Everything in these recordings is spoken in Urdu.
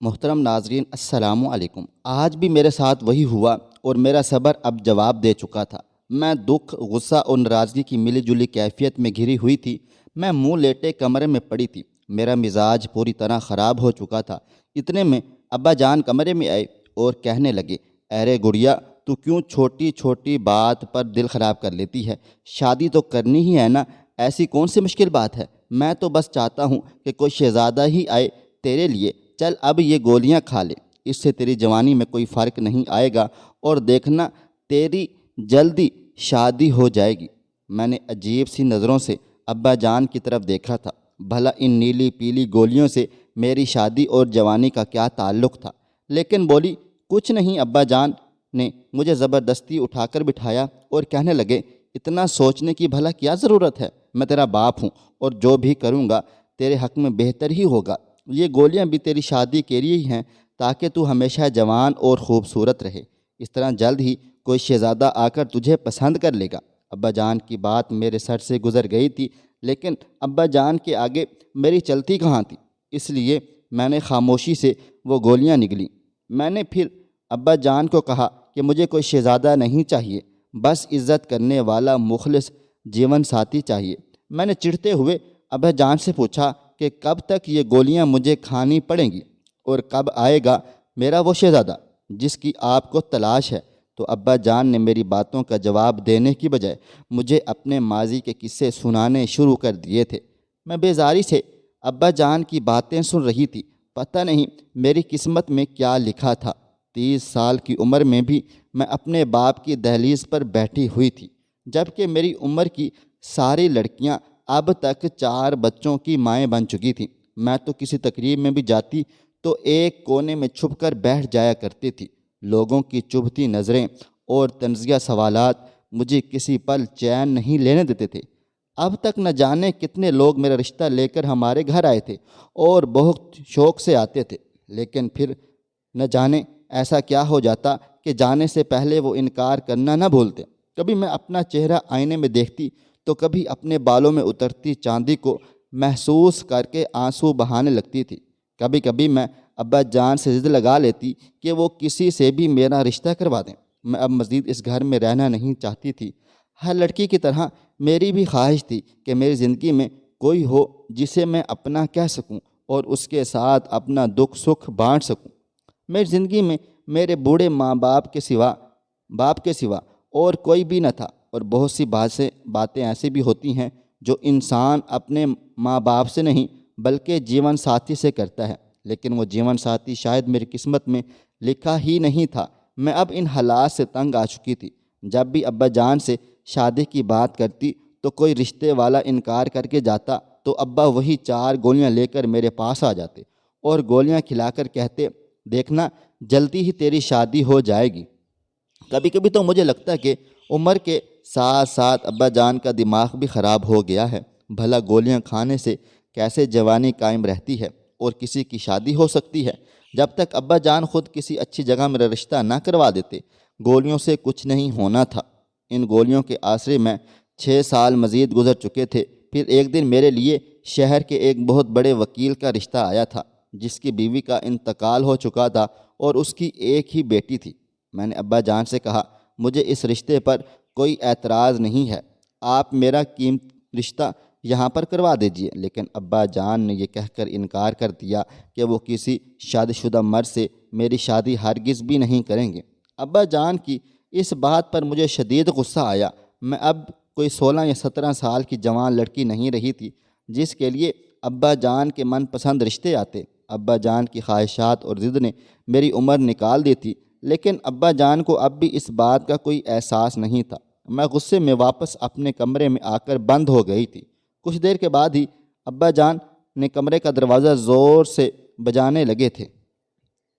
محترم ناظرین السلام علیکم۔ آج بھی میرے ساتھ وہی ہوا اور میرا صبر اب جواب دے چکا تھا۔ میں دکھ، غصہ اور ناراضگی کی ملی جلی کیفیت میں گھری ہوئی تھی۔ میں منہ لیٹے کمرے میں پڑی تھی۔ میرا مزاج پوری طرح خراب ہو چکا تھا۔ اتنے میں ابا جان کمرے میں آئے اور کہنے لگے، ارے گڑیا، تو کیوں چھوٹی چھوٹی بات پر دل خراب کر لیتی ہے؟ شادی تو کرنی ہی ہے نا، ایسی کون سی مشکل بات ہے؟ میں تو بس چاہتا ہوں کہ کوئی شہزادہ ہی آئے تیرے لیے۔ چل اب یہ گولیاں کھا لے، اس سے تیری جوانی میں کوئی فرق نہیں آئے گا اور دیکھنا تیری جلدی شادی ہو جائے گی۔ میں نے عجیب سی نظروں سے ابا جان کی طرف دیکھا تھا۔ بھلا ان نیلی پیلی گولیوں سے میری شادی اور جوانی کا کیا تعلق تھا؟ لیکن بولی، کچھ نہیں۔ ابا جان نے مجھے زبردستی اٹھا کر بٹھایا اور کہنے لگے، اتنا سوچنے کی بھلا کیا ضرورت ہے؟ میں تیرا باپ ہوں اور جو بھی کروں گا تیرے حق میں بہتر ہی ہوگا۔ یہ گولیاں بھی تیری شادی کے لیے ہی ہیں تاکہ تو ہمیشہ جوان اور خوبصورت رہے۔ اس طرح جلد ہی کوئی شہزادہ آ کر تجھے پسند کر لے گا۔ ابا جان کی بات میرے سر سے گزر گئی تھی، لیکن ابا جان کے آگے میری چلتی کہاں تھی؟ اس لیے میں نے خاموشی سے وہ گولیاں نگلیں۔ میں نے پھر ابا جان کو کہا کہ مجھے کوئی شہزادہ نہیں چاہیے، بس عزت کرنے والا مخلص جیون ساتھی چاہیے۔ میں نے چڑھتے ہوئے ابا جان سے پوچھا کہ کب تک یہ گولیاں مجھے کھانی پڑیں گی اور کب آئے گا میرا وہ شہزادہ جس کی آپ کو تلاش ہے؟ تو ابا جان نے میری باتوں کا جواب دینے کی بجائے مجھے اپنے ماضی کے قصے سنانے شروع کر دیے تھے۔ میں بیزاری سے ابا جان کی باتیں سن رہی تھی۔ پتہ نہیں میری قسمت میں کیا لکھا تھا۔ 30 سال کی عمر میں بھی میں اپنے باپ کی دہلیز پر بیٹھی ہوئی تھی، جبکہ میری عمر کی ساری لڑکیاں اب تک 4 بچوں کی مائیں بن چکی تھیں۔ میں تو کسی تقریب میں بھی جاتی تو ایک کونے میں چھپ کر بیٹھ جایا کرتی تھی۔ لوگوں کی چبھتی نظریں اور طنزیہ سوالات مجھے کسی پل چین نہیں لینے دیتے تھے۔ اب تک نہ جانے کتنے لوگ میرا رشتہ لے کر ہمارے گھر آئے تھے اور بہت شوق سے آتے تھے، لیکن پھر نہ جانے ایسا کیا ہو جاتا کہ جانے سے پہلے وہ انکار کرنا نہ بھولتے۔ کبھی میں اپنا چہرہ آئینے میں دیکھتی تو کبھی اپنے بالوں میں اترتی چاندی کو محسوس کر کے آنسو بہانے لگتی تھی۔ کبھی کبھی میں ابا جان سے ضد لگا لیتی کہ وہ کسی سے بھی میرا رشتہ کروا دیں۔ میں اب مزید اس گھر میں رہنا نہیں چاہتی تھی۔ ہر لڑکی کی طرح میری بھی خواہش تھی کہ میری زندگی میں کوئی ہو جسے میں اپنا کہہ سکوں اور اس کے ساتھ اپنا دکھ سکھ بانٹ سکوں۔ میری زندگی میں میرے بوڑھے ماں باپ کے سوا اور کوئی بھی نہ تھا، اور بہت سی باتیں ایسی بھی ہوتی ہیں جو انسان اپنے ماں باپ سے نہیں بلکہ جیون ساتھی سے کرتا ہے، لیکن وہ جیون ساتھی شاید میری قسمت میں لکھا ہی نہیں تھا۔ میں اب ان حالات سے تنگ آ چکی تھی۔ جب بھی ابا جان سے شادی کی بات کرتی تو کوئی رشتے والا انکار کر کے جاتا تو ابا وہی 4 گولیاں لے کر میرے پاس آ جاتے اور گولیاں کھلا کر کہتے، دیکھنا جلدی ہی تیری شادی ہو جائے گی۔ کبھی کبھی تو مجھے لگتا ہے کہ عمر کے ساتھ ساتھ ابا جان کا دماغ بھی خراب ہو گیا ہے۔ بھلا گولیاں کھانے سے کیسے جوانی قائم رہتی ہے اور کسی کی شادی ہو سکتی ہے؟ جب تک ابا جان خود کسی اچھی جگہ میرا رشتہ نہ کروا دیتے، گولیوں سے کچھ نہیں ہونا تھا۔ ان گولیوں کے آسرے میں 6 سال مزید گزر چکے تھے۔ پھر ایک دن میرے لیے شہر کے ایک بہت بڑے وکیل کا رشتہ آیا تھا، جس کی بیوی کا انتقال ہو چکا تھا اور اس کی ایک ہی بیٹی تھی۔ میں نے ابا جان سے کہا، مجھے اس رشتے پر کوئی اعتراض نہیں ہے، آپ میرا رشتہ یہاں پر کروا دیجئے۔ لیکن ابا جان نے یہ کہہ کر انکار کر دیا کہ وہ کسی شادی شدہ مرد سے میری شادی ہرگز بھی نہیں کریں گے۔ ابا جان کی اس بات پر مجھے شدید غصہ آیا۔ میں اب کوئی 16 یا 17 سال کی جوان لڑکی نہیں رہی تھی جس کے لیے ابا جان کے من پسند رشتے آتے۔ ابا جان کی خواہشات اور ضد نے میری عمر نکال دی تھی، لیکن ابا جان کو اب بھی اس بات کا کوئی احساس نہیں تھا۔ میں غصے میں واپس اپنے کمرے میں آ کر بند ہو گئی تھی۔ کچھ دیر کے بعد ہی ابا جان نے کمرے کا دروازہ زور سے بجانے لگے تھے۔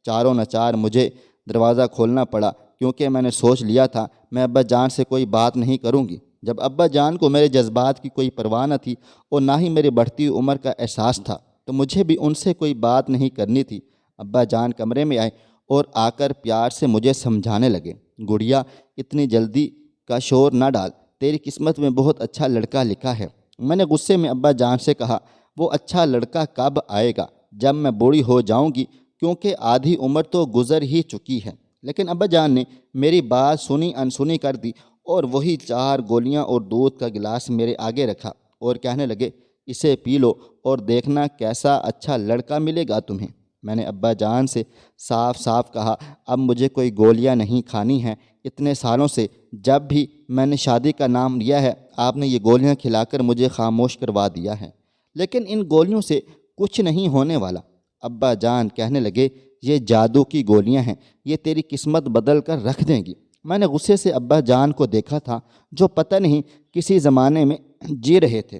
چاروں ناچار مجھے دروازہ کھولنا پڑا، کیونکہ میں نے سوچ لیا تھا میں ابا جان سے کوئی بات نہیں کروں گی۔ جب ابا جان کو میرے جذبات کی کوئی پرواہ نہ تھی اور نہ ہی میری بڑھتی ہوئی عمر کا احساس تھا، تو مجھے بھی ان سے کوئی بات نہیں کرنی تھی۔ ابا جان کمرے میں آئے اور آ کر پیار سے مجھے سمجھانے لگے، گڑیا، اتنی جلدی کا شور نہ ڈال، تیری قسمت میں بہت اچھا لڑکا لکھا ہے۔ میں نے غصے میں ابا جان سے کہا، وہ اچھا لڑکا کب آئے گا؟ جب میں بوڑھی ہو جاؤں گی کیونکہ آدھی عمر تو گزر ہی چکی ہے۔ لیکن ابا جان نے میری بات سنی انسنی کر دی اور وہی 4 گولیاں اور دودھ کا گلاس میرے آگے رکھا اور کہنے لگے، اسے پی لو اور دیکھنا کیسا اچھا لڑکا ملے گا تمہیں۔ میں نے ابا جان سے صاف صاف کہا، اب مجھے کوئی گولیاں نہیں کھانی ہیں۔ اتنے سالوں سے جب بھی میں نے شادی کا نام لیا ہے، آپ نے یہ گولیاں کھلا کر مجھے خاموش کروا دیا ہے، لیکن ان گولیوں سے کچھ نہیں ہونے والا۔ ابا جان کہنے لگے، یہ جادو کی گولیاں ہیں، یہ تیری قسمت بدل کر رکھ دیں گی۔ میں نے غصے سے ابا جان کو دیکھا تھا، جو پتہ نہیں کسی زمانے میں جی رہے تھے۔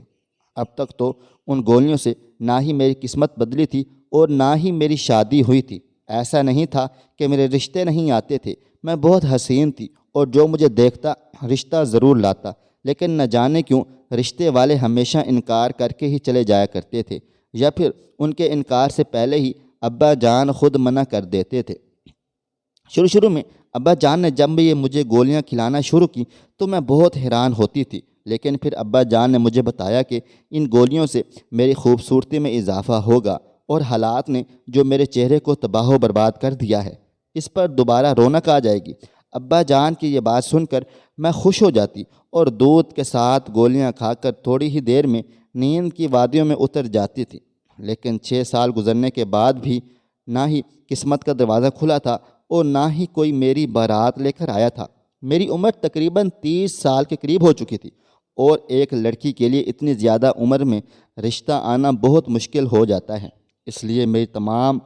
اب تک تو ان گولیوں سے نہ ہی میری قسمت بدلی تھی اور نہ ہی میری شادی ہوئی تھی۔ ایسا نہیں تھا کہ میرے رشتے نہیں آتے تھے، میں بہت حسین تھی اور جو مجھے دیکھتا رشتہ ضرور لاتا، لیکن نہ جانے کیوں رشتے والے ہمیشہ انکار کر کے ہی چلے جایا کرتے تھے، یا پھر ان کے انکار سے پہلے ہی ابا جان خود منع کر دیتے تھے۔ شروع میں ابا جان نے جب یہ مجھے گولیاں کھلانا شروع کی تو میں بہت حیران ہوتی تھی، لیکن پھر ابا جان نے مجھے بتایا کہ ان گولیوں سے میری خوبصورتی میں اضافہ ہوگا اور حالات نے جو میرے چہرے کو تباہ و برباد کر دیا ہے، اس پر دوبارہ رونق آ جائے گی۔ ابا جان کی یہ بات سن کر میں خوش ہو جاتی اور دودھ کے ساتھ گولیاں کھا کر تھوڑی ہی دیر میں نیند کی وادیوں میں اتر جاتی تھی۔ لیکن 6 سال گزرنے کے بعد بھی نہ ہی قسمت کا دروازہ کھلا تھا اور نہ ہی کوئی میری بارات لے کر آیا تھا۔ میری عمر تقریباً 30 سال کے قریب ہو چکی تھی اور ایک لڑکی کے لیے اتنی زیادہ عمر میں رشتہ آنا بہت مشکل ہو جاتا ہے، اس لیے میری تمام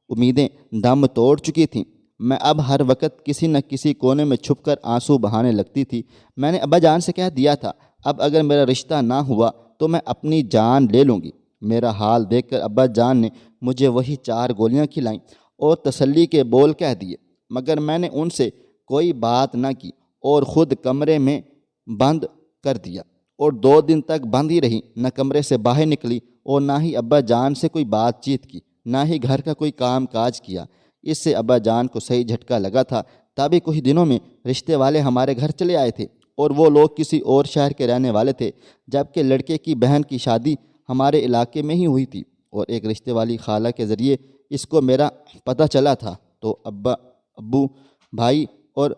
امیدیں دم توڑ چکی تھیں۔ میں اب ہر وقت کسی نہ کسی کونے میں چھپ کر آنسو بہانے لگتی تھی۔ میں نے ابا جان سے کہہ دیا تھا، اب اگر میرا رشتہ نہ ہوا تو میں اپنی جان لے لوں گی۔ میرا حال دیکھ کر ابا جان نے مجھے وہی 4 گولیاں کھلائیں اور تسلی کے بول کہہ دیے، مگر میں نے ان سے کوئی بات نہ کی اور خود کمرے میں بند کر دیا اور 2 دن تک بند ہی رہی، نہ کمرے سے باہر نکلی اور نہ ہی ابا جان سے کوئی بات چیت کی، نہ ہی گھر کا کوئی کام کاج کیا۔ اس سے ابا جان کو صحیح جھٹکا لگا تھا۔ تبھی کچھ دنوں میں رشتے والے ہمارے گھر چلے آئے تھے اور وہ لوگ کسی اور شہر کے رہنے والے تھے، جبکہ لڑکے کی بہن کی شادی ہمارے علاقے میں ہی ہوئی تھی اور ایک رشتے والی خالہ کے ذریعے اس کو میرا پتہ چلا تھا، تو ابو بھائی اور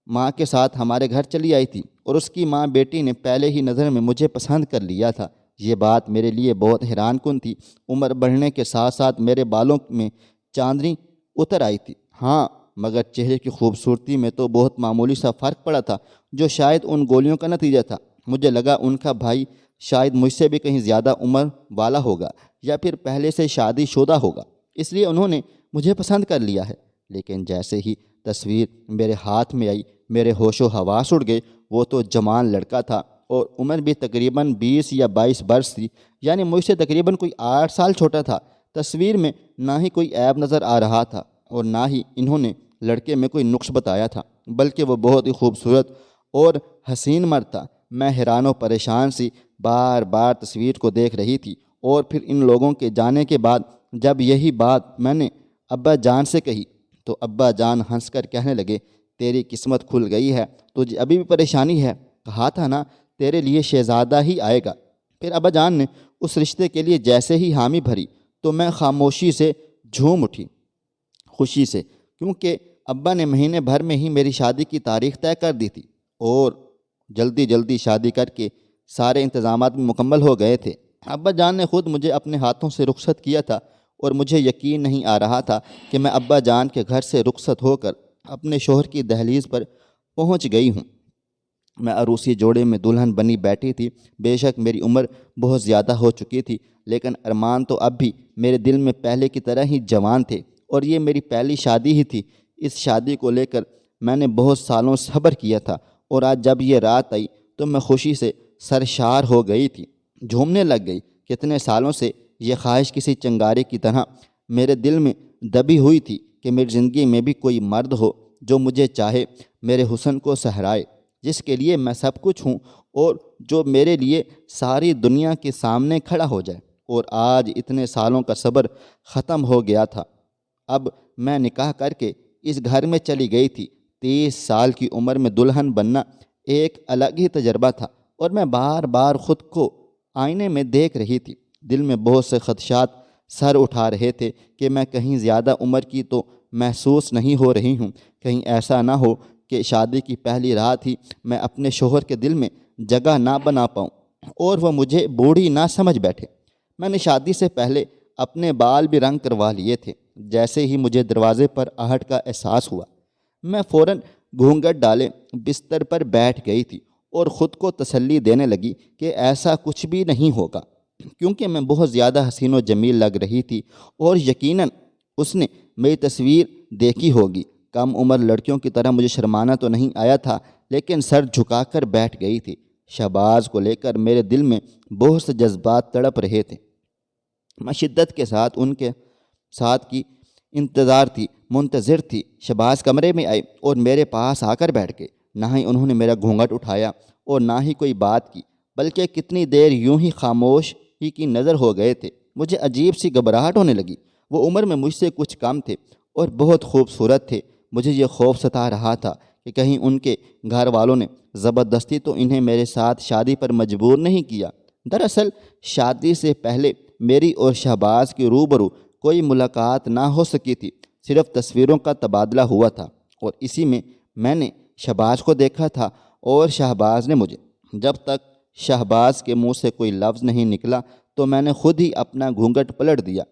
ماں کے ساتھ ہمارے گھر چلی آئی تھی اور اس کی ماں بیٹی نے پہلے ہی نظر میں مجھے پسند کر لیا تھا۔ یہ بات میرے لیے بہت حیران کن تھی۔ عمر بڑھنے کے ساتھ ساتھ میرے بالوں میں چاندنی اتر آئی تھی، ہاں، مگر چہرے کی خوبصورتی میں تو بہت معمولی سا فرق پڑا تھا، جو شاید ان گولیوں کا نتیجہ تھا۔ مجھے لگا ان کا بھائی شاید مجھ سے بھی کہیں زیادہ عمر والا ہوگا یا پھر پہلے سے شادی شدہ ہوگا، اس لیے انہوں نے مجھے پسند کر لیا ہے۔ لیکن جیسے ہی تصویر میرے ہاتھ میں آئی، میرے ہوش و حواس اڑ گئے۔ وہ تو جوان لڑکا تھا اور عمر بھی تقریباً 20 یا 22 برس تھی، یعنی مجھ سے تقریباً کوئی 8 سال چھوٹا تھا۔ تصویر میں نہ ہی کوئی عیب نظر آ رہا تھا اور نہ ہی انہوں نے لڑکے میں کوئی نقص بتایا تھا، بلکہ وہ بہت ہی خوبصورت اور حسین مرد تھا۔ میں حیران و پریشان سی بار بار تصویر کو دیکھ رہی تھی اور پھر ان لوگوں کے جانے کے بعد جب یہی بات میں نے ابا جان سے کہی تو ابا جان ہنس کر کہنے لگے، تیری قسمت کھل گئی ہے، تجھے ابھی بھی پریشانی ہے، کہا تھا نا تیرے لیے شہزادہ ہی آئے گا۔ پھر ابا جان نے اس رشتے کے لیے جیسے ہی حامی بھری تو میں خاموشی سے جھوم اٹھی خوشی سے، کیونکہ ابا نے مہینے بھر میں ہی میری شادی کی تاریخ طے کر دی تھی اور جلدی شادی کر کے سارے انتظامات بھی مکمل ہو گئے تھے۔ ابا جان نے خود مجھے اپنے ہاتھوں سے رخصت کیا تھا اور مجھے یقین نہیں آ رہا تھا کہ میں ابا جان کے گھر سے رخصت ہو کر اپنے شوہر کی دہلیز پر پہنچ گئی ہوں۔ میں عروسی جوڑے میں دلہن بنی بیٹھی تھی۔ بے شک میری عمر بہت زیادہ ہو چکی تھی، لیکن ارمان تو اب بھی میرے دل میں پہلے کی طرح ہی جوان تھے اور یہ میری پہلی شادی ہی تھی۔ اس شادی کو لے کر میں نے بہت سالوں صبر کیا تھا اور آج جب یہ رات آئی تو میں خوشی سے سرشار ہو گئی تھی، جھومنے لگ گئی۔ کتنے سالوں سے یہ خواہش کسی چنگارے کی طرح میرے دل میں دبی ہوئی تھی کہ میری زندگی میں بھی کوئی مرد ہو جو مجھے چاہے، میرے حسن کو سہرائے، جس کے لیے میں سب کچھ ہوں اور جو میرے لیے ساری دنیا کے سامنے کھڑا ہو جائے۔ اور آج اتنے سالوں کا صبر ختم ہو گیا تھا۔ اب میں نکاح کر کے اس گھر میں چلی گئی تھی۔ 30 سال کی عمر میں دلہن بننا ایک الگ ہی تجربہ تھا اور میں بار بار خود کو آئینے میں دیکھ رہی تھی۔ دل میں بہت سے خدشات سر اٹھا رہے تھے کہ میں کہیں زیادہ عمر کی تو محسوس نہیں ہو رہی ہوں، کہیں ایسا نہ ہو کہ شادی کی پہلی رات ہی میں اپنے شوہر کے دل میں جگہ نہ بنا پاؤں اور وہ مجھے بوڑھی نہ سمجھ بیٹھے۔ میں نے شادی سے پہلے اپنے بال بھی رنگ کروا لیے تھے۔ جیسے ہی مجھے دروازے پر آہٹ کا احساس ہوا، میں فوراً گھونگھٹ ڈالے بستر پر بیٹھ گئی تھی اور خود کو تسلی دینے لگی کہ ایسا کچھ بھی نہیں ہوگا، کیونکہ میں بہت زیادہ حسین و جمیل لگ رہی تھی اور یقیناً اس نے میری تصویر دیکھی ہوگی۔ کم عمر لڑکیوں کی طرح مجھے شرمانا تو نہیں آیا تھا، لیکن سر جھکا کر بیٹھ گئی تھی۔ شہباز کو لے کر میرے دل میں بہت سے جذبات تڑپ رہے تھے۔ میں شدت کے ساتھ ان کے ساتھ کی منتظر تھی۔ شہباز کمرے میں آئے اور میرے پاس آ کر بیٹھ گئے۔ نہ ہی انہوں نے میرا گھونگھٹ اٹھایا اور نہ ہی کوئی بات کی، بلکہ کتنی دیر یوں ہی خاموش ہی کی نظر ہو گئے تھے۔ مجھے عجیب سی گھبراہٹ ہونے لگی۔ وہ عمر میں مجھ سے کچھ کم تھے اور بہت خوبصورت تھے۔ مجھے یہ خوف ستا رہا تھا کہ کہیں ان کے گھر والوں نے زبردستی تو انہیں میرے ساتھ شادی پر مجبور نہیں کیا۔ دراصل شادی سے پہلے میری اور شہباز کی روبرو کوئی ملاقات نہ ہو سکی تھی، صرف تصویروں کا تبادلہ ہوا تھا، اور اسی میں نے شہباز کو دیکھا تھا اور شہباز نے مجھے۔ جب تک شہباز کے منہ سے کوئی لفظ نہیں نکلا تو میں نے خود ہی اپنا گھونگھٹ پلٹ دیا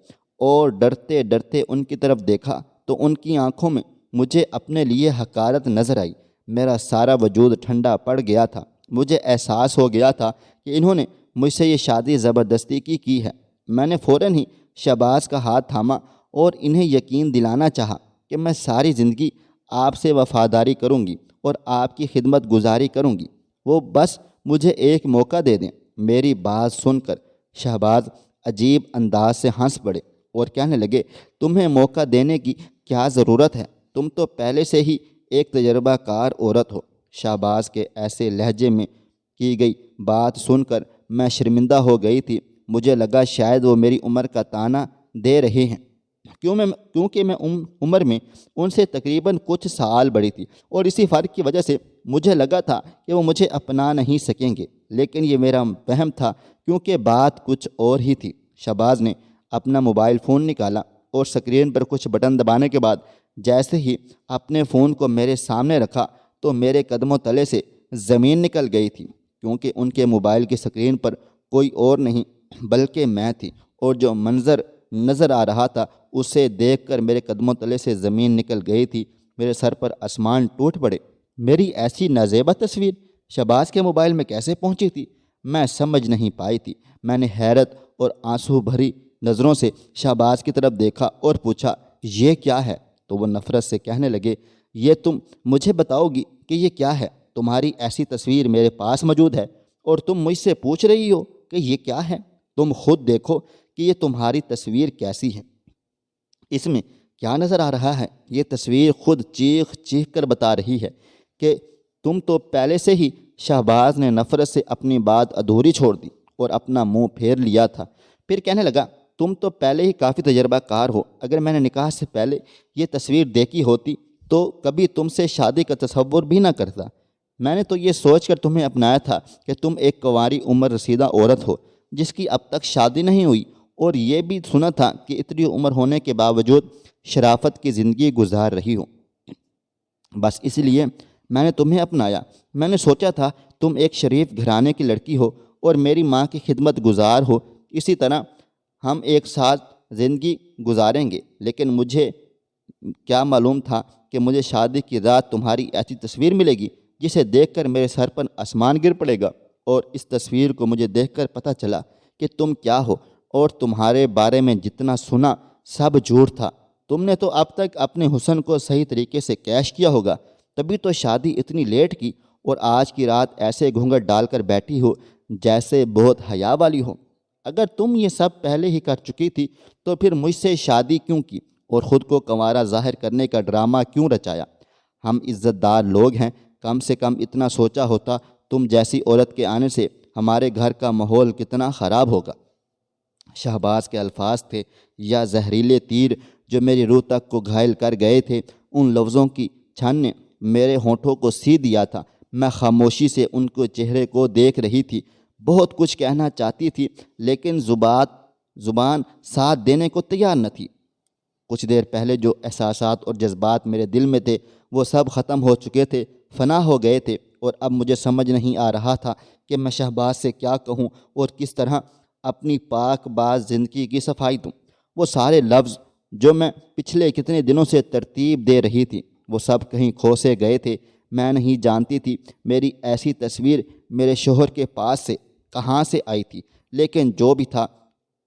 اور ڈرتے ڈرتے ان کی طرف دیکھا تو ان کی آنکھوں میں مجھے اپنے لیے حقارت نظر آئی۔ میرا سارا وجود ٹھنڈا پڑ گیا تھا۔ مجھے احساس ہو گیا تھا کہ انہوں نے مجھ سے یہ شادی زبردستی کی ہے۔ میں نے فوراً ہی شہباز کا ہاتھ تھاما اور انہیں یقین دلانا چاہا کہ میں ساری زندگی آپ سے وفاداری کروں گی اور آپ کی خدمت گزاری کروں گی، وہ بس مجھے ایک موقع دے دیں۔ میری بات سن کر شہباز عجیب انداز سے ہنس پڑے اور کہنے لگے، تمہیں موقع دینے کی کیا ضرورت ہے؟ تم تو پہلے سے ہی ایک تجربہ کار عورت ہو۔ شہباز کے ایسے لہجے میں کی گئی بات سن کر میں شرمندہ ہو گئی تھی۔ مجھے لگا شاید وہ میری عمر کا طعنہ دے رہے ہیں، کیونکہ میں عمر میں ان سے تقریباً کچھ سال بڑی تھی، اور اسی فرق کی وجہ سے مجھے لگا تھا کہ وہ مجھے اپنا نہیں سکیں گے۔ لیکن یہ میرا وہم تھا، کیونکہ بات کچھ اور ہی تھی۔ شہباز نے اپنا موبائل فون نکالا اور اسکرین پر کچھ بٹن دبانے کے بعد جیسے ہی اپنے فون کو میرے سامنے رکھا تو میرے قدموں تلے سے زمین نکل گئی تھی، کیونکہ ان کے موبائل کی اسکرین پر کوئی اور نہیں بلکہ میں تھی، اور جو منظر نظر آ رہا تھا اسے دیکھ کر میرے قدموں تلے سے زمین نکل گئی تھی۔ میرے سر پر آسمان ٹوٹ پڑے۔ میری ایسی نازیبا تصویر شہباز کے موبائل میں کیسے پہنچی تھی، میں سمجھ نہیں پائی تھی۔ میں نے حیرت اور آنسو بھری نظروں سے شہباز کی طرف دیکھا اور پوچھا، یہ کیا ہے؟ تو وہ نفرت سے کہنے لگے، یہ تم مجھے بتاؤ گی کہ یہ کیا ہے؟ تمہاری ایسی تصویر میرے پاس موجود ہے اور تم مجھ سے پوچھ رہی ہو کہ یہ کیا ہے؟ تم خود دیکھو کہ یہ تمہاری تصویر کیسی ہے، اس میں کیا نظر آ رہا ہے؟ یہ تصویر خود چیخ چیخ کر بتا رہی ہے کہ تم تو پہلے سے ہی۔ شہباز نے نفرت سے اپنی بات ادھوری چھوڑ دی اور اپنا منہ پھیر لیا تھا۔ پھر کہنے لگا، تم تو پہلے ہی کافی تجربہ کار ہو۔ اگر میں نے نکاح سے پہلے یہ تصویر دیکھی ہوتی تو کبھی تم سے شادی کا تصور بھی نہ کرتا۔ میں نے تو یہ سوچ کر تمہیں اپنایا تھا کہ تم ایک کنواری عمر رسیدہ عورت ہو جس کی اب تک شادی نہیں ہوئی، اور یہ بھی سنا تھا کہ اتنی عمر ہونے کے باوجود شرافت کی زندگی گزار رہی ہو۔ بس اس لیے میں نے تمہیں اپنایا۔ میں نے سوچا تھا تم ایک شریف گھرانے کی لڑکی ہو اور میری ماں کی خدمت گزار ہو، اسی طرح ہم ایک ساتھ زندگی گزاریں گے۔ لیکن مجھے کیا معلوم تھا کہ مجھے شادی کی رات تمہاری ایسی تصویر ملے گی جسے دیکھ کر میرے سر پر آسمان گر پڑے گا، اور اس تصویر کو مجھے دیکھ کر پتہ چلا کہ تم کیا ہو، اور تمہارے بارے میں جتنا سنا سب جھوٹ تھا۔ تم نے تو اب تک اپنے حسن کو صحیح طریقے سے کیش کیا ہوگا، تبھی تو شادی اتنی لیٹ کی، اور آج کی رات ایسے گھونگھٹ ڈال کر بیٹھی ہو جیسے بہت حیا والی ہو۔ اگر تم یہ سب پہلے ہی کر چکی تھی تو پھر مجھ سے شادی کیوں کی اور خود کو کنوارا ظاہر کرنے کا ڈرامہ کیوں رچایا؟ ہم عزت دار لوگ ہیں، کم سے کم اتنا سوچا ہوتا تم جیسی عورت کے آنے سے ہمارے گھر کا ماحول کتنا خراب ہوگا۔ شہباز کے الفاظ تھے یا زہریلے تیر جو میری روح تک کو گھائل کر گئے تھے۔ ان لفظوں کی چھن نے میرے ہونٹوں کو سی دیا تھا۔ میں خاموشی سے ان کے چہرے کو دیکھ رہی تھی۔ بہت کچھ کہنا چاہتی تھی لیکن زبان ساتھ دینے کو تیار نہ تھی۔ کچھ دیر پہلے جو احساسات اور جذبات میرے دل میں تھے وہ سب ختم ہو چکے تھے، فنا ہو گئے تھے، اور اب مجھے سمجھ نہیں آ رہا تھا کہ میں شہباز سے کیا کہوں اور کس طرح اپنی پاک باز زندگی کی صفائی دوں۔ وہ سارے لفظ جو میں پچھلے کتنے دنوں سے ترتیب دے رہی تھی وہ سب کہیں کھو سے گئے تھے۔ میں نہیں جانتی تھی میری ایسی تصویر میرے شوہر کے پاس سے کہاں سے آئی تھی، لیکن جو بھی تھا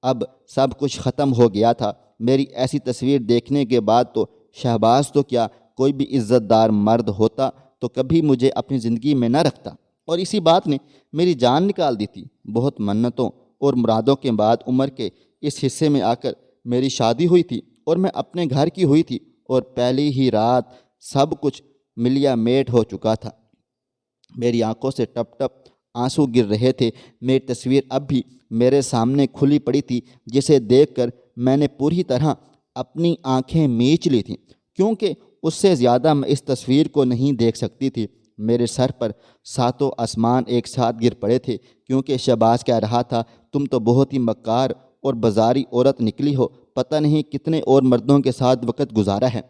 اب سب کچھ ختم ہو گیا تھا۔ میری ایسی تصویر دیکھنے کے بعد تو شہباز تو کیا کوئی بھی عزت دار مرد ہوتا تو کبھی مجھے اپنی زندگی میں نہ رکھتا، اور اسی بات نے میری جان نکال دی تھی۔ بہت منتوں اور مرادوں کے بعد عمر کے اس حصے میں آ کر میری شادی ہوئی تھی اور میں اپنے گھر کی ہوئی تھی، اور پہلی ہی رات سب کچھ ملیا میٹ ہو چکا تھا۔ میری آنکھوں سے ٹپ ٹپ آنسو گر رہے تھے۔ میری تصویر اب بھی میرے سامنے کھلی پڑی تھی، جسے دیکھ کر میں نے پوری طرح اپنی آنکھیں میچ لی تھیں، کیونکہ اس سے زیادہ میں اس تصویر کو نہیں دیکھ سکتی تھی۔ میرے سر پر ساتوں آسمان ایک ساتھ گر پڑے تھے، کیونکہ شہباز کہہ رہا تھا تم تو بہت ہی مکار اور بازاری عورت نکلی ہو، پتہ نہیں کتنے اور مردوں کے ساتھ وقت گزارا ہے،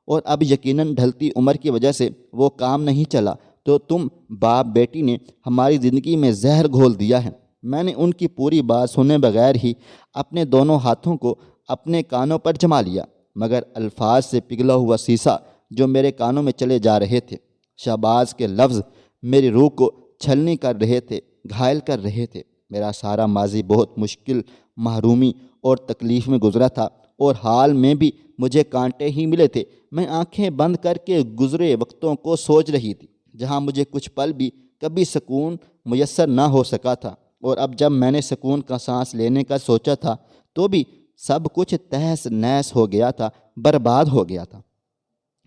اور اب یقیناً ڈھلتی عمر کی وجہ سے وہ کام نہیں چلا تو تم باپ بیٹی نے ہماری زندگی میں زہر گھول دیا ہے۔ میں نے ان کی پوری بات سنے بغیر ہی اپنے دونوں ہاتھوں کو اپنے کانوں پر جما لیا، مگر الفاظ سے پگھلا ہوا سیسا جو میرے کانوں میں چلے جا رہے تھے۔ شہباز کے لفظ میری روح کو چھلنی کر رہے تھے، گھائل کر رہے تھے۔ میرا سارا ماضی بہت مشکل، محرومی اور تکلیف میں گزرا تھا، اور حال میں بھی مجھے کانٹے ہی ملے تھے۔ میں آنکھیں بند کر کے گزرے وقتوں کو سوچ رہی تھی، جہاں مجھے کچھ پل بھی کبھی سکون میسر نہ ہو سکا تھا، اور اب جب میں نے سکون کا سانس لینے کا سوچا تھا تو بھی سب کچھ تہس نہس ہو گیا تھا، برباد ہو گیا تھا۔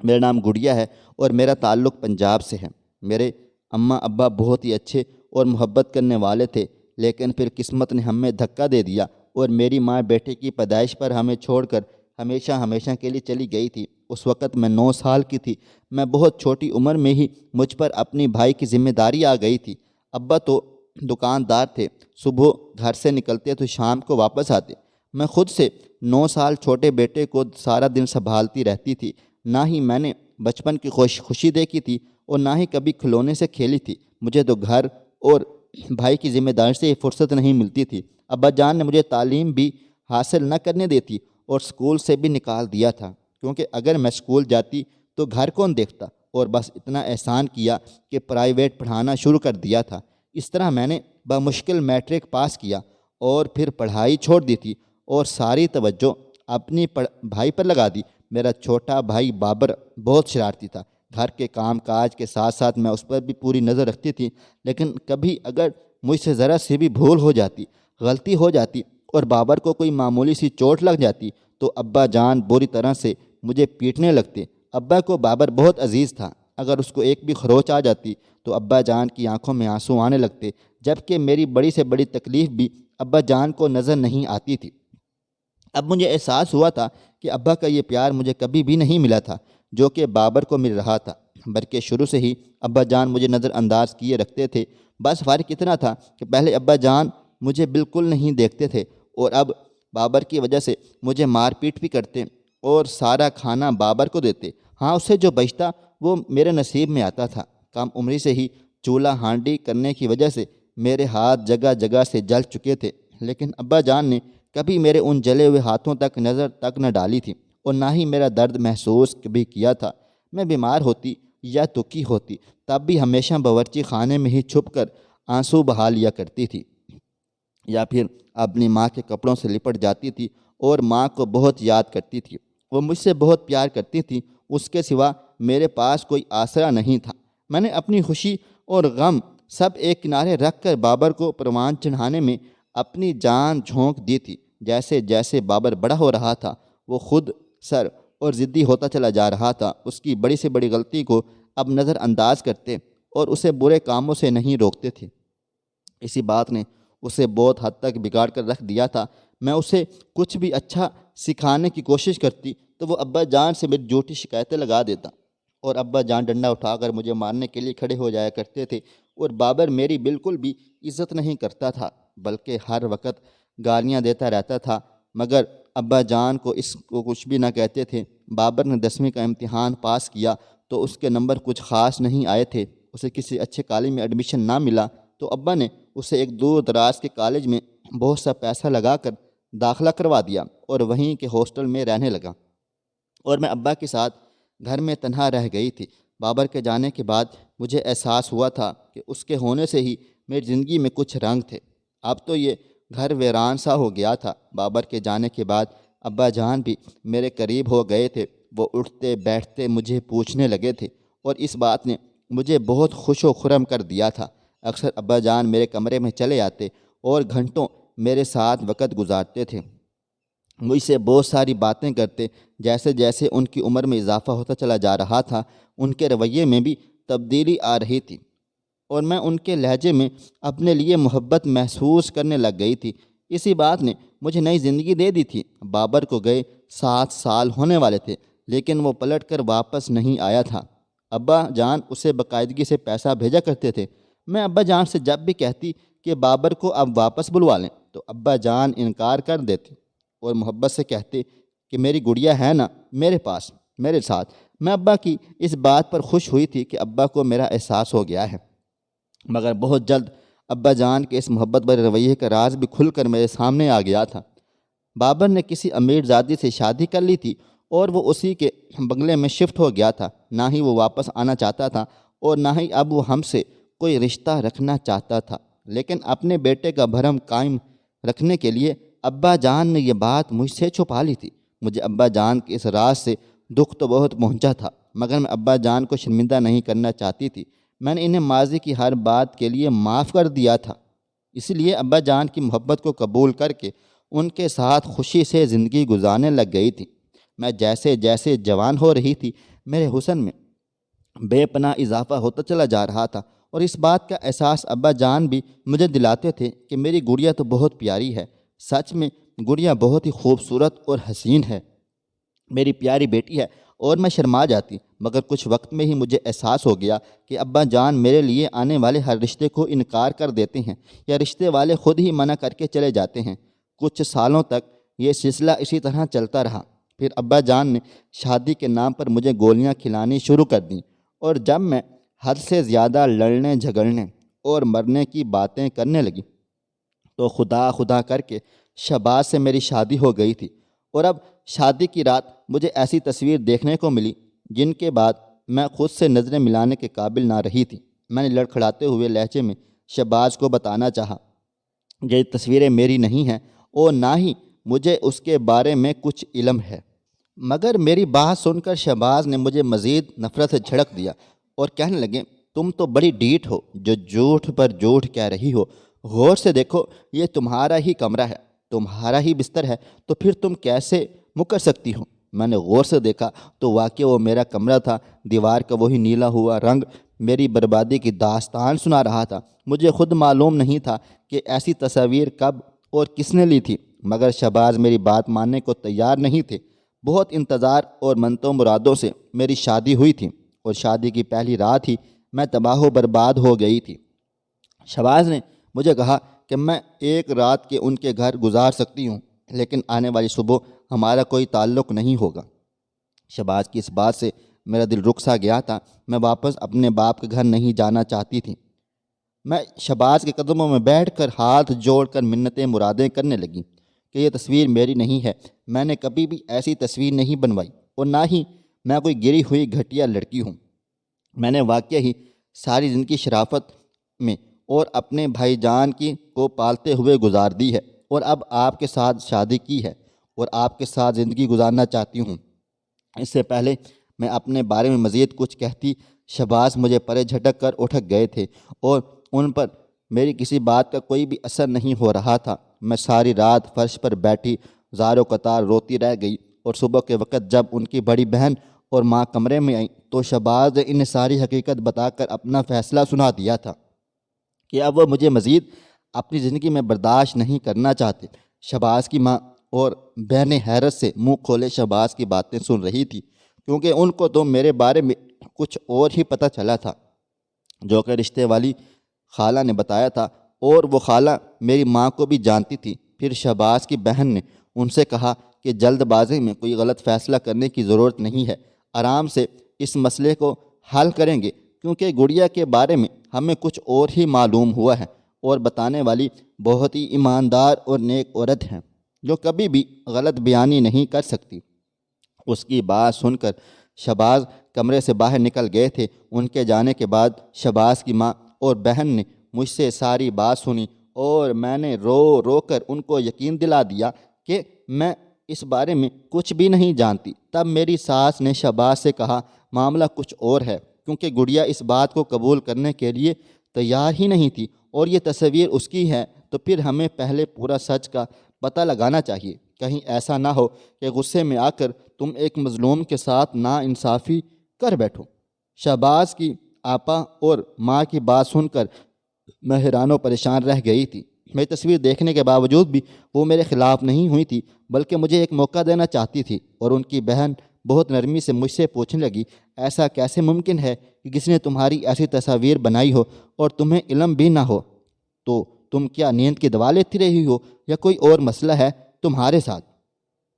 میرا نام گڑیا ہے اور میرا تعلق پنجاب سے ہے۔ میرے اماں ابا بہت ہی اچھے اور محبت کرنے والے تھے، لیکن پھر قسمت نے ہمیں دھکا دے دیا اور میری ماں بیٹے کی پیدائش پر ہمیں چھوڑ کر ہمیشہ کے لیے چلی گئی تھی۔ اس وقت میں 9 سال کی تھی۔ میں بہت چھوٹی عمر میں ہی مجھ پر اپنی بھائی کی ذمہ داری آ گئی تھی۔ ابا تو دکاندار تھے، صبح گھر سے نکلتے تو شام کو واپس آتے۔ میں خود سے 9 سال چھوٹے بیٹے کو سارا دن سنبھالتی رہتی تھی۔ نہ ہی میں نے بچپن کی خوشی دیکھی تھی اور نہ ہی کبھی کھلونے سے کھیلی تھی۔ مجھے تو گھر اور بھائی کی ذمہ داری سے فرصت نہیں ملتی تھی۔ ابا جان نے مجھے تعلیم بھی حاصل نہ کرنے دیتی اور اسکول سے بھی نکال دیا تھا، کیونکہ اگر میں اسکول جاتی تو گھر کون دیکھتا، اور بس اتنا احسان کیا کہ پرائیویٹ پڑھانا شروع کر دیا تھا۔ اس طرح میں نے بمشکل میٹرک پاس کیا اور پھر پڑھائی چھوڑ دی تھی اور ساری توجہ اپنی بھائی پر لگا دی۔ میرا چھوٹا بھائی بابر بہت شرارتی تھا۔ گھر کے کام کاج کے ساتھ ساتھ میں اس پر بھی پوری نظر رکھتی تھی، لیکن کبھی اگر مجھ سے ذرا سی بھی بھول ہو جاتی، غلطی ہو جاتی اور بابر کو کوئی معمولی سی چوٹ لگ جاتی تو ابا جان بری طرح سے مجھے پیٹنے لگتے۔ ابا کو بابر بہت عزیز تھا، اگر اس کو ایک بھی خروچ آ جاتی تو ابا جان کی آنکھوں میں آنسو آنے لگتے، جبکہ میری بڑی سے بڑی تکلیف بھی ابا جان کو نظر نہیں آتی تھی۔ اب مجھے احساس ہوا تھا کہ ابا کا یہ پیار مجھے کبھی بھی نہیں ملا تھا جو کہ بابر کو مل رہا تھا، بلکہ شروع سے ہی ابا جان مجھے نظر انداز کیے رکھتے تھے۔ بس فرق اتنا تھا کہ پہلے ابا جان مجھے بالکل نہیں دیکھتے تھے، اور اب بابر کی وجہ سے مجھے مار پیٹ بھی کرتے اور سارا کھانا بابر کو دیتے۔ ہاں، اسے جو بچتا وہ میرے نصیب میں آتا تھا۔ کم عمری سے ہی چولہا ہانڈی کرنے کی وجہ سے میرے ہاتھ جگہ جگہ سے جل چکے تھے، لیکن ابا جان نے کبھی میرے ان جلے ہوئے ہاتھوں تک نظر تک نہ ڈالی تھی، اور نہ ہی میرا درد محسوس کبھی کیا تھا۔ میں بیمار ہوتی یا دکھی ہوتی تب بھی ہمیشہ باورچی خانے میں ہی چھپ کر آنسو بہا لیا کرتی تھی، یا پھر اپنی ماں کے کپڑوں سے لپٹ جاتی تھی اور ماں کو بہت یاد کرتی تھی۔ وہ مجھ سے بہت پیار کرتی تھی، اس کے سوا میرے پاس کوئی آسرا نہیں تھا۔ میں نے اپنی خوشی اور غم سب ایک کنارے رکھ کر بابر کو پروان چڑھانے میں اپنی جان جھونک دی تھی۔ جیسے جیسے بابر بڑا ہو رہا تھا وہ خود سر اور ضدی ہوتا چلا جا رہا تھا۔ اس کی بڑی سے بڑی غلطی کو اب نظر انداز کرتے اور اسے برے کاموں سے نہیں روکتے تھے۔ اسی بات نے اسے بہت حد تک بگاڑ کر رکھ دیا تھا۔ میں اسے کچھ بھی اچھا سکھانے کی کوشش کرتی تو وہ ابا جان سے میری جھوٹی شکایتیں لگا دیتا، اور ابا جان ڈنڈا اٹھا کر مجھے مارنے کے لیے کھڑے ہو جایا کرتے تھے۔ اور بابر میری بالکل بھی عزت نہیں کرتا تھا، بلکہ ہر وقت گالیاں دیتا رہتا تھا، مگر ابا جان کو اس کو کچھ بھی نہ کہتے تھے۔ بابر نے 10ویں کا امتحان پاس کیا تو اس کے نمبر کچھ خاص نہیں آئے تھے۔ اسے کسی اچھے کالج میں ایڈمیشن نہ ملا تو ابا نے اسے ایک دور دراز کے کالج میں بہت سا پیسہ لگا کر داخلہ کروا دیا اور وہیں کے ہاسٹل میں رہنے لگا، اور میں ابا کے ساتھ گھر میں تنہا رہ گئی تھی۔ بابر کے جانے کے بعد مجھے احساس ہوا تھا کہ اس کے ہونے سے ہی میری زندگی میں کچھ رنگ تھے۔ اب تو یہ گھر ویران سا ہو گیا تھا۔ بابر کے جانے کے بعد ابا جان بھی میرے قریب ہو گئے تھے۔ وہ اٹھتے بیٹھتے مجھے پوچھنے لگے تھے، اور اس بات نے مجھے بہت خوش و خرم کر دیا تھا۔ اکثر ابا جان میرے کمرے میں چلے آتے اور گھنٹوں میرے ساتھ وقت گزارتے تھے۔ مجھ سے بہت ساری باتیں کرتے۔ جیسے جیسے ان کی عمر میں اضافہ ہوتا چلا جا رہا تھا، ان کے رویے میں بھی تبدیلی آ رہی تھی، اور میں ان کے لہجے میں اپنے لیے محبت محسوس کرنے لگ گئی تھی۔ اسی بات نے مجھے نئی زندگی دے دی تھی۔ بابر کو گئے 7 سال ہونے والے تھے، لیکن وہ پلٹ کر واپس نہیں آیا تھا۔ ابا جان اسے باقاعدگی سے پیسہ بھیجا کرتے تھے۔ میں ابا جان سے جب بھی کہتی کہ بابر کو اب واپس بلوا لیں تو ابا جان انکار کر دیتے اور محبت سے کہتے کہ میری گڑیا ہے نا میرے پاس، میرے ساتھ۔ میں ابا کی اس بات پر خوش ہوئی تھی کہ ابا کو میرا احساس ہو گیا ہے، مگر بہت جلد ابا جان کے اس محبت بھرے رویے کا راز بھی کھل کر میرے سامنے آ گیا تھا۔ بابر نے کسی امیر زادی سے شادی کر لی تھی اور وہ اسی کے بنگلے میں شفٹ ہو گیا تھا۔ نہ ہی وہ واپس آنا چاہتا تھا اور نہ ہی اب وہ ہم سے کوئی رشتہ رکھنا چاہتا تھا، لیکن اپنے بیٹے کا بھرم قائم رکھنے کے لیے ابا جان نے یہ بات مجھ سے چھپا لی تھی۔ مجھے ابا جان کے اس راز سے دکھ تو بہت پہنچا تھا، مگر میں ابا جان کو شرمندہ نہیں کرنا چاہتی تھی۔ میں نے انہیں ماضی کی ہر بات کے لیے معاف کر دیا تھا، اس لیے ابا جان کی محبت کو قبول کر کے ان کے ساتھ خوشی سے زندگی گزارنے لگ گئی تھی۔ میں جیسے جیسے جوان ہو رہی تھی، میرے حسن میں بے پناہ اضافہ ہوتا چلا جا رہا تھا، اور اس بات کا احساس ابا جان بھی مجھے دلاتے تھے کہ میری گڑیا تو بہت پیاری ہے۔ سچ میں گڑیا بہت ہی خوبصورت اور حسین ہے، میری پیاری بیٹی ہے، اور میں شرما جاتی، مگر کچھ وقت میں ہی مجھے احساس ہو گیا کہ ابا جان میرے لیے آنے والے ہر رشتے کو انکار کر دیتے ہیں، یا رشتے والے خود ہی منع کر کے چلے جاتے ہیں۔ کچھ سالوں تک یہ سلسلہ اسی طرح چلتا رہا۔ پھر ابا جان نے شادی کے نام پر مجھے گولیاں کھلانی شروع کر دیں، اور جب میں حد سے زیادہ لڑنے جھگڑنے اور مرنے کی باتیں کرنے لگی تو خدا خدا کر کے شہباز سے میری شادی ہو گئی تھی۔ اور اب شادی کی رات مجھے ایسی تصویر دیکھنے کو ملی جن کے بعد میں خود سے نظریں ملانے کے قابل نہ رہی تھی۔ میں نے لڑکھڑاتے ہوئے لہجے میں شہباز کو بتانا چاہا یہ تصویریں میری نہیں ہیں اور نہ ہی مجھے اس کے بارے میں کچھ علم ہے، مگر میری بات سن کر شہباز نے مجھے مزید نفرت سے جھڑک دیا اور کہنے لگے تم تو بڑی ڈیٹ ہو جو جھوٹ پر جھوٹ کہہ رہی ہو۔ غور سے دیکھو، یہ تمہارا ہی کمرہ ہے، تمہارا ہی بستر ہے، تو پھر تم کیسے مکر سکتی ہو؟ میں نے غور سے دیکھا تو واقعی وہ میرا کمرہ تھا۔ دیوار کا وہی نیلا ہوا رنگ میری بربادی کی داستان سنا رہا تھا۔ مجھے خود معلوم نہیں تھا کہ ایسی تصاویر کب اور کس نے لی تھی، مگر شہباز میری بات ماننے کو تیار نہیں تھے۔ بہت انتظار اور منتوں مرادوں سے میری شادی ہوئی تھی، اور شادی کی پہلی رات ہی میں تباہ و برباد ہو گئی تھی۔ شہباز نے مجھے کہا کہ میں ایک رات کے ان کے گھر گزار سکتی ہوں، لیکن آنے والی صبح ہمارا کوئی تعلق نہیں ہوگا۔ شہباز کی اس بات سے میرا دل رک سا گیا تھا۔ میں واپس اپنے باپ کے گھر نہیں جانا چاہتی تھی۔ میں شہباز کے قدموں میں بیٹھ کر ہاتھ جوڑ کر منتیں مرادیں کرنے لگی کہ یہ تصویر میری نہیں ہے، میں نے کبھی بھی ایسی تصویر نہیں بنوائی، اور نہ ہی میں کوئی گری ہوئی گھٹیا لڑکی ہوں۔ میں نے واقعی ہی ساری زندگی شرافت میں اور اپنے بھائی جان کی کو پالتے ہوئے گزار دی ہے، اور اب آپ کے ساتھ شادی کی ہے اور آپ کے ساتھ زندگی گزارنا چاہتی ہوں۔ اس سے پہلے میں اپنے بارے میں مزید کچھ کہتی، شہباز مجھے پرے جھٹک کر اٹھک گئے تھے اور ان پر میری کسی بات کا کوئی بھی اثر نہیں ہو رہا تھا۔ میں ساری رات فرش پر بیٹھی زارو قطار روتی رہ گئی، اور صبح کے وقت جب ان کی بڑی بہن اور ماں کمرے میں آئیں تو شہباز نے انہیں ساری حقیقت بتا کر اپنا فیصلہ سنا دیا تھا کہ اب وہ مجھے مزید اپنی زندگی میں برداشت نہیں کرنا چاہتے۔ شہباز کی ماں اور بہنیں حیرت سے منہ کھولے شہباز کی باتیں سن رہی تھی، کیونکہ ان کو تو میرے بارے میں کچھ اور ہی پتہ چلا تھا جو کہ رشتے والی خالہ نے بتایا تھا، اور وہ خالہ میری ماں کو بھی جانتی تھی۔ پھر شہباز کی بہن نے ان سے کہا کہ جلد بازی میں کوئی غلط فیصلہ کرنے کی ضرورت نہیں ہے، آرام سے اس مسئلے کو حل کریں گے، کیونکہ گڑیا کے بارے میں ہمیں کچھ اور ہی معلوم ہوا ہے، اور بتانے والی بہت ہی ایماندار اور نیک عورت ہیں جو کبھی بھی غلط بیانی نہیں کر سکتی۔ اس کی بات سن کر شہباز کمرے سے باہر نکل گئے تھے۔ ان کے جانے کے بعد شہباز کی ماں اور بہن نے مجھ سے ساری بات سنی، اور میں نے رو رو کر ان کو یقین دلا دیا کہ میں اس بارے میں کچھ بھی نہیں جانتی۔ تب میری ساس نے شہباز سے کہا معاملہ کچھ اور ہے، کیونکہ گڑیا اس بات کو قبول کرنے کے لیے تیار ہی نہیں تھی، اور یہ تصویر اس کی ہے، تو پھر ہمیں پہلے پورا سچ کا پتہ لگانا چاہیے، کہیں ایسا نہ ہو کہ غصے میں آ کر تم ایک مظلوم کے ساتھ ناانصافی کر بیٹھو۔ شہباز کی آپا اور ماں کی بات سن کر میں حیران و پریشان رہ گئی تھی۔ میری تصویر دیکھنے کے باوجود بھی وہ میرے خلاف نہیں ہوئی تھی، بلکہ مجھے ایک موقع دینا چاہتی تھی، اور ان کی بہن بہت نرمی سے مجھ سے پوچھنے لگی ایسا کیسے ممکن ہے کہ کسی نے تمہاری ایسی تصاویر بنائی ہو اور تمہیں علم بھی نہ ہو؟ تو تم کیا نیند کی دوا لیتی رہی ہو یا کوئی اور مسئلہ ہے تمہارے ساتھ؟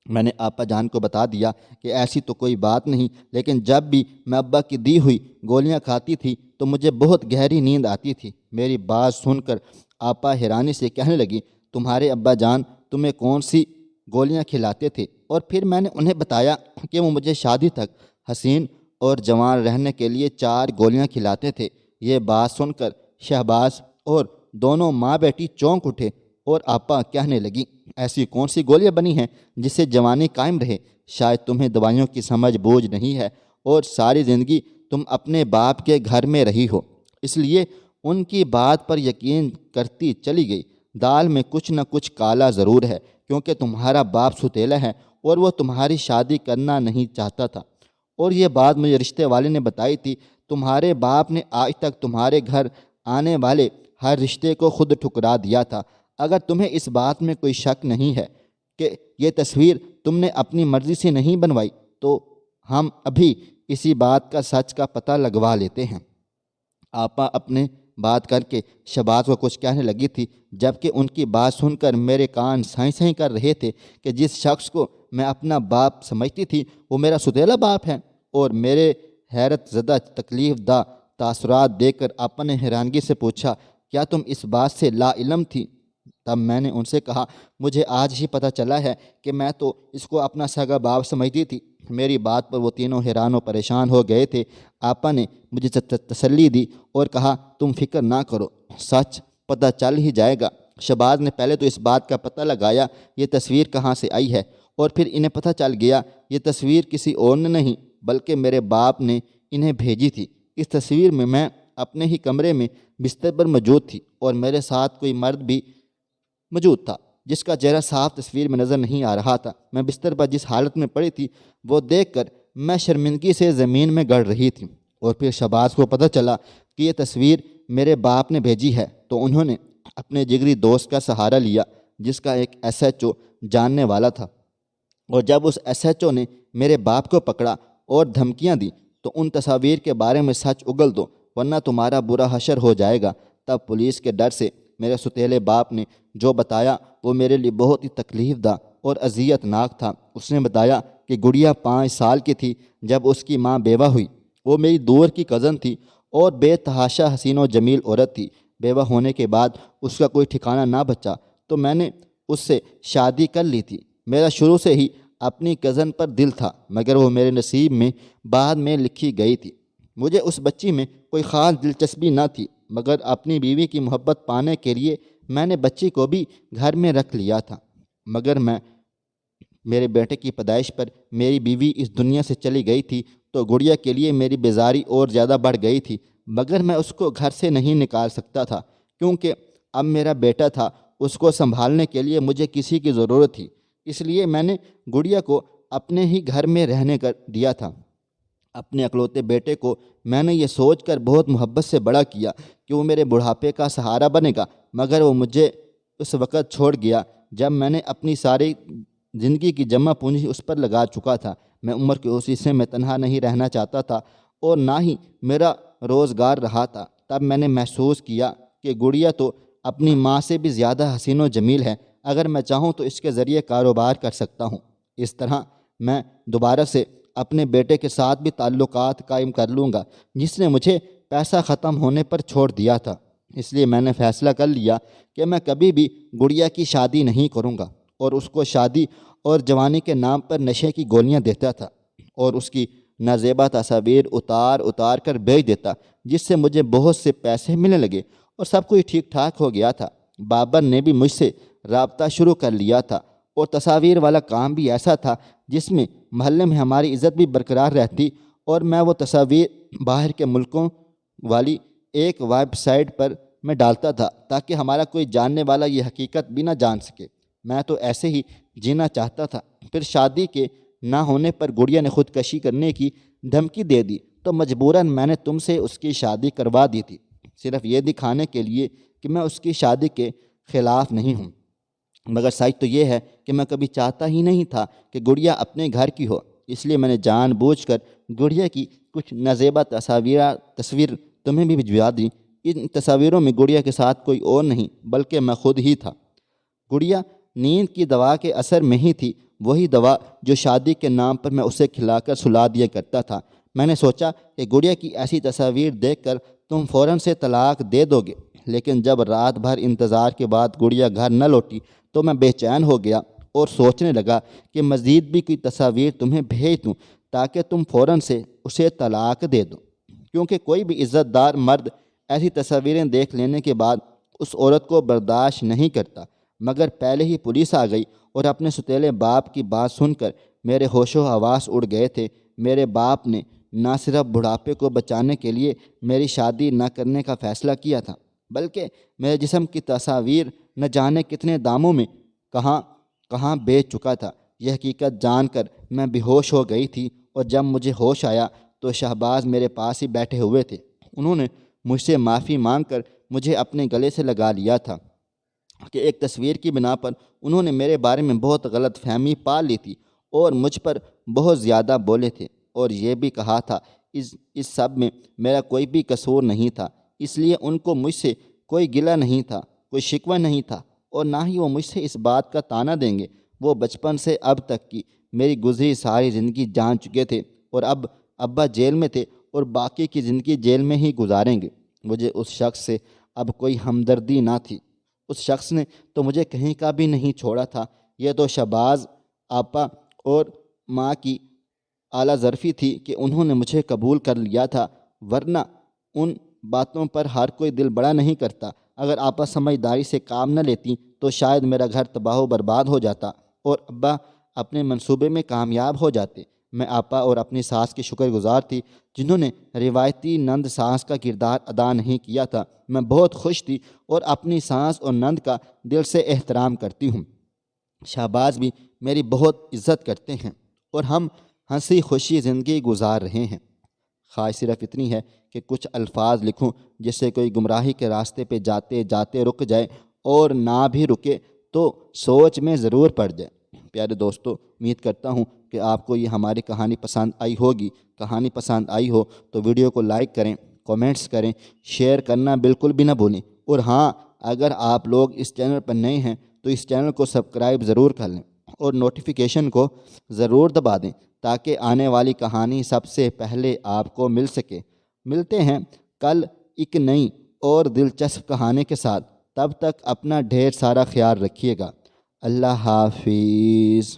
میں نے آپا جان کو بتا دیا کہ ایسی تو کوئی بات نہیں، لیکن جب بھی میں ابا کی دی ہوئی گولیاں کھاتی تھی تو مجھے بہت گہری نیند آتی تھی۔ میری بات سن کر آپا حیرانی سے کہنے لگی تمہارے ابا جان تمہیں کون سی گولیاں کھلاتے تھے؟ اور پھر میں نے انہیں بتایا کہ وہ مجھے شادی تک حسین اور جوان رہنے کے لیے 4 گولیاں کھلاتے تھے۔ یہ بات سن کر شہباز اور دونوں ماں بیٹی چونک اٹھے، اور آپا کہنے لگی ایسی کون سی گولیاں بنی ہیں جس سے جوانی قائم رہے؟ شاید تمہیں دوائیوں کی سمجھ بوجھ نہیں ہے، اور ساری زندگی تم اپنے باپ کے گھر میں رہی ہو، اس لیے ان کی بات پر یقین کرتی چلی گئی۔ دال میں کچھ نہ کچھ کالا ضرور ہے، کیونکہ تمہارا باپ ستیلا ہے اور وہ تمہاری شادی کرنا نہیں چاہتا تھا، اور یہ بات مجھے رشتے والے نے بتائی تھی۔ تمہارے باپ نے آج تک تمہارے گھر آنے والے ہر رشتے کو خود ٹھکرا دیا تھا۔ اگر تمہیں اس بات میں کوئی شک نہیں ہے کہ یہ تصویر تم نے اپنی مرضی سے نہیں بنوائی، تو ہم ابھی اسی بات کا سچ کا پتہ لگوا لیتے ہیں۔ آپا اپنے بات کر کے شہباز کو کچھ کہنے لگی تھی، جبکہ ان کی بات سن کر میرے کان سائیں سائیں کر رہے تھے کہ جس شخص کو میں اپنا باپ سمجھتی تھی وہ میرا ستیلا باپ ہے۔ اور میرے حیرت زدہ تکلیف دہ تاثرات دیکھ کر آپا نے حیرانگی سے پوچھا کیا تم اس بات سے لا علم تھی؟ تب میں نے ان سے کہا مجھے آج ہی پتہ چلا ہے کہ میں تو اس کو اپنا سگا باپ سمجھتی تھی۔ میری بات پر وہ تینوں حیران و پریشان ہو گئے تھے۔ آپا نے مجھے تسلی دی اور کہا تم فکر نہ کرو، سچ پتہ چل ہی جائے گا۔ شہباز نے پہلے تو اس بات کا پتہ لگایا یہ تصویر کہاں سے آئی ہے، اور پھر انہیں پتہ چل گیا یہ تصویر کسی اور نے نہیں بلکہ میرے باپ نے انہیں بھیجی تھی۔ اس تصویر میں میں اپنے ہی کمرے میں بستر پر موجود تھی، اور میرے ساتھ کوئی مرد بھی موجود تھا جس کا چہرہ صاف تصویر میں نظر نہیں آ رہا تھا۔ میں بستر پر جس حالت میں پڑی تھی وہ دیکھ کر میں شرمندگی سے زمین میں گڑ رہی تھی، اور پھر شہباز کو پتہ چلا کہ یہ تصویر میرے باپ نے بھیجی ہے، تو انہوں نے اپنے جگری دوست کا سہارا لیا جس کا ایک ایس ایچ او جاننے والا تھا، اور جب اس ایس ایچ او نے میرے باپ کو پکڑا اور دھمکیاں دیں تو ان تصاویر کے بارے میں سچ اگل دو ورنہ تمہارا برا حشر ہو جائے گا۔ تب پولیس کے ڈر سے میرے ستیلے باپ نے جو بتایا وہ میرے لیے بہت ہی تکلیف دہ اور اذیت ناک تھا۔ اس نے بتایا کہ گڑیا 5 سال کی تھی جب اس کی ماں بیوہ ہوئی۔ وہ میری دور کی کزن تھی اور بے تحاشا حسین و جمیل عورت تھی۔ بیوہ ہونے کے بعد اس کا کوئی ٹھکانہ نہ بچا تو میں نے اس سے شادی کر لی تھی۔ میرا شروع سے ہی اپنی کزن پر دل تھا، مگر وہ میرے نصیب میں بعد میں لکھی گئی تھی۔ مجھے اس بچی میں کوئی خاص دلچسپی نہ تھی، مگر اپنی بیوی کی محبت پانے کے لیے میں نے بچی کو بھی گھر میں رکھ لیا تھا۔ مگر میرے بیٹے کی پیدائش پر میری بیوی اس دنیا سے چلی گئی تھی تو گڑیا کے لیے میری بیزاری اور زیادہ بڑھ گئی تھی، مگر میں اس کو گھر سے نہیں نکال سکتا تھا کیونکہ اب میرا بیٹا تھا۔ اس کو سنبھالنے کے لیے مجھے کسی کی ضرورت تھی، اس لیے میں نے گڑیا کو اپنے ہی گھر میں رہنے کر دیا تھا۔ اپنے اکلوتے بیٹے کو میں نے یہ سوچ کر بہت محبت سے بڑا کیا کہ وہ میرے بڑھاپے کا سہارا بنے گا، مگر وہ مجھے اس وقت چھوڑ گیا جب میں نے اپنی ساری زندگی کی جمع پونجی اس پر لگا چکا تھا۔ میں عمر کے اس حصے میں تنہا نہیں رہنا چاہتا تھا اور نہ ہی میرا روزگار رہا تھا۔ تب میں نے محسوس کیا کہ گڑیا تو اپنی ماں سے بھی زیادہ حسین و جمیل ہے، اگر میں چاہوں تو اس کے ذریعے کاروبار کر سکتا ہوں۔ اس طرح میں دوبارہ سے اپنے بیٹے کے ساتھ بھی تعلقات قائم کر لوں گا جس نے مجھے پیسہ ختم ہونے پر چھوڑ دیا تھا۔ اس لیے میں نے فیصلہ کر لیا کہ میں کبھی بھی گڑیا کی شادی نہیں کروں گا، اور اس کو شادی اور جوانی کے نام پر نشے کی گولیاں دیتا تھا اور اس کی نازیبا تصاویر اتار کر بیچ دیتا، جس سے مجھے بہت سے پیسے ملنے لگے اور سب کچھ ٹھیک ٹھاک ہو گیا تھا۔ بابر نے بھی مجھ سے رابطہ شروع کر لیا تھا، اور تصاویر والا کام بھی ایسا تھا جس میں محلے میں ہماری عزت بھی برقرار رہتی، اور میں وہ تصاویر باہر کے ملکوں والی ایک ویب سائٹ پر میں ڈالتا تھا تاکہ ہمارا کوئی جاننے والا یہ حقیقت بھی نہ جان سکے۔ میں تو ایسے ہی جینا چاہتا تھا۔ پھر شادی کے نہ ہونے پر گڑیا نے خودکشی کرنے کی دھمکی دے دی تو مجبوراً میں نے تم سے اس کی شادی کروا دی تھی، صرف یہ دکھانے کے لیے کہ میں اس کی شادی کے خلاف نہیں ہوں، مگر سچ تو یہ ہے کہ میں کبھی چاہتا ہی نہیں تھا کہ گڑیا اپنے گھر کی ہو۔ اس لیے میں نے جان بوجھ کر گڑیا کی کچھ نازیبا تصویر تمہیں بھی بھجوا دی۔ ان تصاویروں میں گڑیا کے ساتھ کوئی اور نہیں بلکہ میں خود ہی تھا۔ گڑیا نیند کی دوا کے اثر میں ہی تھی، وہی دوا جو شادی کے نام پر میں اسے کھلا کر سلا دیا کرتا تھا۔ میں نے سوچا کہ گڑیا کی ایسی تصاویر دیکھ کر تم فوراً سے طلاق دے دو گے، لیکن جب رات بھر انتظار کے بعد گڑیا گھر نہ لوٹی تو میں بے چین ہو گیا اور سوچنے لگا کہ مزید بھی کوئی تصاویر تمہیں بھیج دوں تاکہ تم فوراً سے اسے طلاق دے دو، کیونکہ کوئی بھی عزت دار مرد ایسی تصاویریں دیکھ لینے کے بعد اس عورت کو برداشت نہیں کرتا۔ مگر پہلے ہی پولیس آ گئی اور اپنے ستیلے باپ کی بات سن کر میرے ہوش و حواس اڑ گئے تھے۔ میرے باپ نے نہ صرف بڑھاپے کو بچانے کے لیے میری شادی نہ کرنے کا فیصلہ کیا تھا، بلکہ میرے جسم کی تصاویر نہ جانے کتنے داموں میں کہاں بیچ چکا تھا۔ یہ حقیقت جان کر میں بے ہوش ہو گئی تھی، اور جب مجھے ہوش آیا تو شہباز میرے پاس ہی بیٹھے ہوئے تھے۔ انہوں نے مجھ سے معافی مانگ کر مجھے اپنے گلے سے لگا لیا تھا کہ ایک تصویر کی بنا پر انہوں نے میرے بارے میں بہت غلط فہمی پال لی تھی اور مجھ پر بہت زیادہ بولے تھے، اور یہ بھی کہا تھا اس سب میں میرا کوئی بھی قصور نہیں تھا۔ اس لیے ان کو مجھ سے کوئی گلہ نہیں تھا، کوئی شکوہ نہیں تھا، اور نہ ہی وہ مجھ سے اس بات کا طعنہ دیں گے۔ وہ بچپن سے اب تک کی میری گزری ساری زندگی جان چکے تھے، اور اب ابا جیل میں تھے اور باقی کی زندگی جیل میں ہی گزاریں گے۔ مجھے اس شخص سے اب کوئی ہمدردی نہ تھی۔ اس شخص نے تو مجھے کہیں کا بھی نہیں چھوڑا تھا۔ یہ تو شہباز آپا اور ماں کی اعلیٰ ظرفی تھی کہ انہوں نے مجھے قبول کر لیا تھا، ورنہ ان باتوں پر ہر کوئی دل بڑا نہیں کرتا۔ اگر آپا سمجھداری سے کام نہ لیتی تو شاید میرا گھر تباہ و برباد ہو جاتا اور ابا اپنے منصوبے میں کامیاب ہو جاتے۔ میں آپا اور اپنی ساس کی شکر گزار تھی جنہوں نے روایتی نند ساس کا کردار ادا نہیں کیا تھا۔ میں بہت خوش تھی اور اپنی ساس اور نند کا دل سے احترام کرتی ہوں۔ شہباز بھی میری بہت عزت کرتے ہیں اور ہم ہنسی خوشی زندگی گزار رہے ہیں۔ خواہش صرف اتنی ہے کہ کچھ الفاظ لکھوں جس سے کوئی گمراہی کے راستے پہ جاتے جاتے رک جائے، اور نہ بھی رکے تو سوچ میں ضرور پڑ جائے۔ پیارے دوستو، امید کرتا ہوں کہ آپ کو یہ ہماری کہانی پسند آئی ہوگی۔ کہانی پسند آئی ہو تو ویڈیو کو لائک کریں، کومنٹس کریں، شیئر کرنا بالکل بھی نہ بھولیں، اور ہاں، اگر آپ لوگ اس چینل پر نئے ہیں تو اس چینل کو سبسکرائب ضرور کر لیں اور نوٹیفیکیشن کو ضرور دبا دیں تاکہ آنے والی کہانی سب سے پہلے آپ کو مل سکے۔ ملتے ہیں کل ایک نئی اور دلچسپ کہانی کے ساتھ۔ تب تک اپنا ڈھیر سارا خیال رکھیے گا۔ اللہ حافظ۔